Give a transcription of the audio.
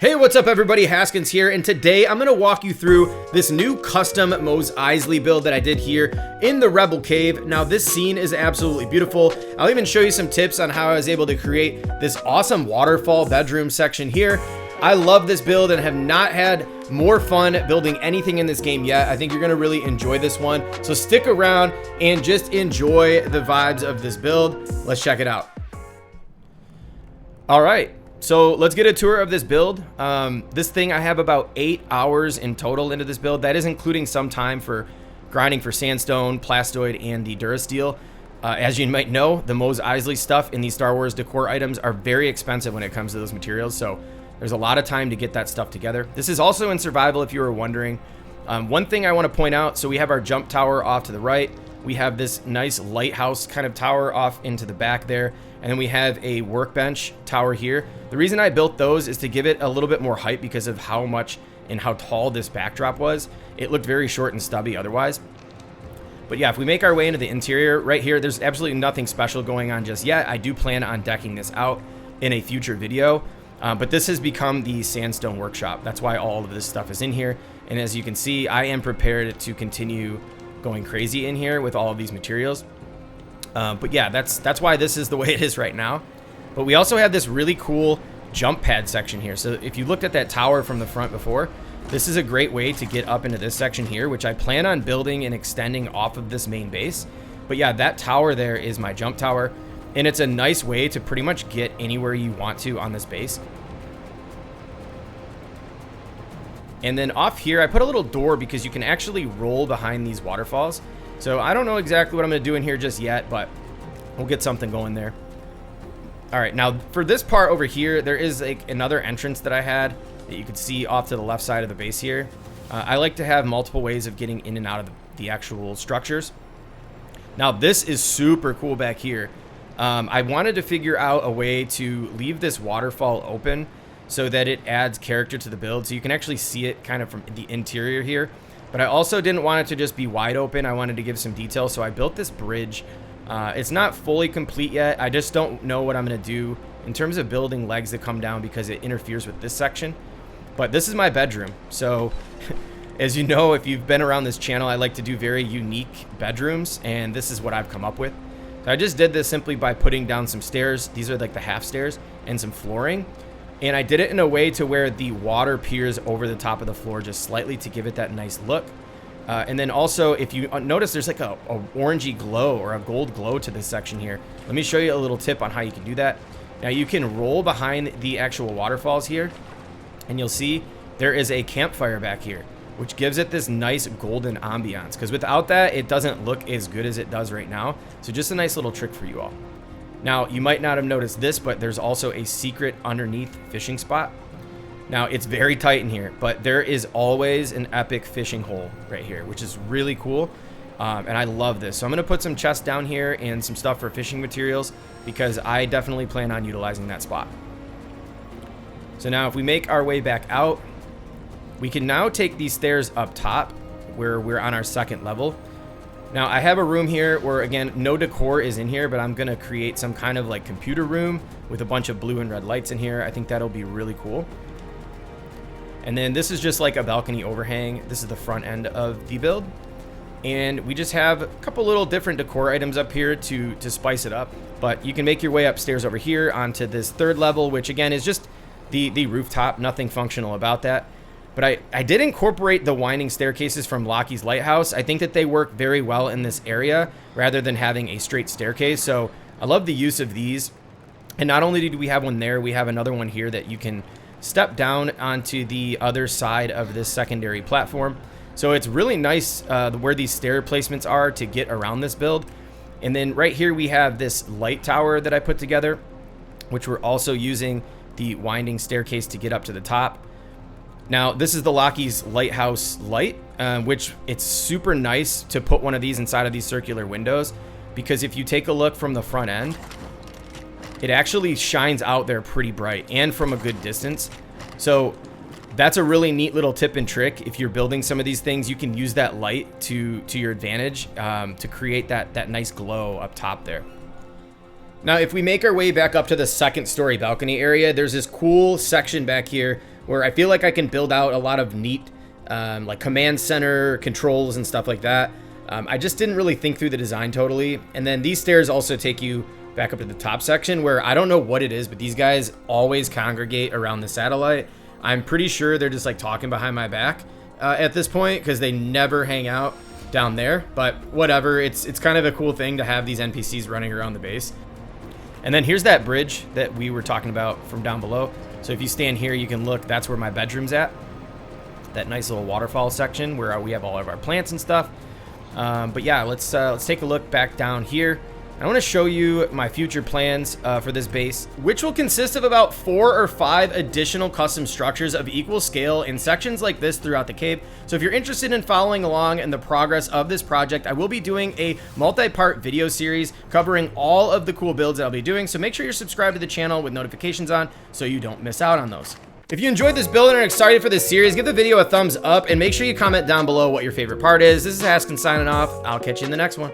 Hey, what's up everybody, Haskyns here, and today I'm going to walk you through this new custom Mose Eisley build that I did here in the Rebel Cave. Now this scene is absolutely beautiful. I'll even show you some tips on how I was able to create this awesome waterfall bedroom section here. I love this build and have not had more fun building anything in this game yet. I think you're going to really enjoy this one, so stick around and just enjoy the vibes of this build. Let's check it out. All right. So let's get a tour of this build. This thing, I have about 8 hours in total into this build. That is including some time for grinding for sandstone, plastoid, and the durasteel. As you might know, the Mose Eisley stuff in these Star Wars decor items are very expensive when it comes to those materials, so there's a lot of time to get that stuff together. This is also in survival if you were wondering. One thing I want to point out, so we have our jump tower off to the right. We have this nice lighthouse kind of tower off into the back there. And then we have a workbench tower here. The reason I built those is to give it a little bit more height because of how much and how tall this backdrop was. It looked very short and stubby otherwise. But yeah, if we make our way into the interior right here, there's absolutely nothing special going on just yet. I do plan on decking this out in a future video. But this has become the sandstone workshop. That's why all of this stuff is in here. And as you can see, I am prepared to continue going crazy in here with all of these materials. But yeah, that's why this is the way it is right now. But we also have this really cool jump pad section here. So if you looked at that tower from the front before, this is a great way to get up into this section here, which I plan on building and extending off of this main base. But yeah, that tower there is my jump tower, and it's a nice way to pretty much get anywhere you want to on this base. And then off here, I put a little door because you can actually roll behind these waterfalls. So I don't know exactly what I'm going to do in here just yet, but we'll get something going there. All right, now for this part over here, there is another entrance that I had that you could see off to the left side of the base here. I like to have multiple ways of getting in and out of the actual structures. Now this is super cool back here. I wanted to figure out a way to leave this waterfall open so that it adds character to the build, so you can actually see it kind of from the interior here. But I also didn't want it to just be wide open. I wanted to give some detail, so I built this bridge. It's not fully complete yet. I just don't know what I'm going to do in terms of building legs that come down because it interferes with this section. But this is my bedroom. So as you know, if you've been around this channel, I like to do very unique bedrooms, and this is what I've come up with. So I just did this simply by putting down some stairs. These are like the half stairs and some flooring. And I did it in a way to where the water peers over the top of the floor just slightly to give it that nice look. And then also, if you notice, there's like a orangey glow or a gold glow to this section here. Let me show you a little tip on how you can do that. Now you can roll behind the actual waterfalls here, and you'll see there is a campfire back here, which gives it this nice golden ambiance. Because without that, it doesn't look as good as it does right now. So just a nice little trick for you all. Now, you might not have noticed this, but there's also a secret underneath fishing spot. Now, it's very tight in here, but there is always an epic fishing hole right here, which is really cool. And I love this. So I'm going to put some chests down here and some stuff for fishing materials because I definitely plan on utilizing that spot. So now if we make our way back out, we can now take these stairs up top where we're on our second level. Now I have a room here where, again, no decor is in here, but I'm gonna create some kind of like computer room with a bunch of blue and red lights in here. I think that'll be really cool. And then this is just like a balcony overhang. This is the front end of the build. And we just have a couple little different decor items up here to spice it up. But you can make your way upstairs over here onto this third level, which again is just the rooftop, nothing functional about that. But I did incorporate the winding staircases from Lockheed's Lighthouse. I think that they work very well in this area rather than having a straight staircase. So I love the use of these. And not only do we have one there, we have another one here that you can step down onto the other side of this secondary platform. So it's really nice where these stair placements are to get around this build. And then right here we have this light tower that I put together, which we're also using the winding staircase to get up to the top. Now, this is the Lockheed's Lighthouse light, which it's super nice to put one of these inside of these circular windows, because if you take a look from the front end, it actually shines out there pretty bright and from a good distance. So that's a really neat little tip and trick. If you're building some of these things, you can use that light to your advantage to create that nice glow up top there. Now, if we make our way back up to the second story balcony area, there's this cool section back here where I feel like I can build out a lot of neat like command center controls and stuff like that. I just didn't really think through the design totally. And then these stairs also take you back up to the top section, where I don't know what it is, but these guys always congregate around the satellite. I'm pretty sure they're just like talking behind my back at this point, because they never hang out down there. But whatever, it's kind of a cool thing to have these NPCs running around the base. And then here's that bridge that we were talking about from down below. So if you stand here, you can look, that's where my bedroom's at. That nice little waterfall section where we have all of our plants and stuff. But yeah, let's take a look back down here. I want to show you my future plans for this base, which will consist of about 4 or 5 additional custom structures of equal scale in sections like this throughout the cave. So if you're interested in following along in the progress of this project, I will be doing a multi-part video series covering all of the cool builds that I'll be doing. So make sure you're subscribed to the channel with notifications on so you don't miss out on those. If you enjoyed this build and are excited for this series, give the video a thumbs up and make sure you comment down below what your favorite part is. This is Haskyns signing off. I'll catch you in the next one.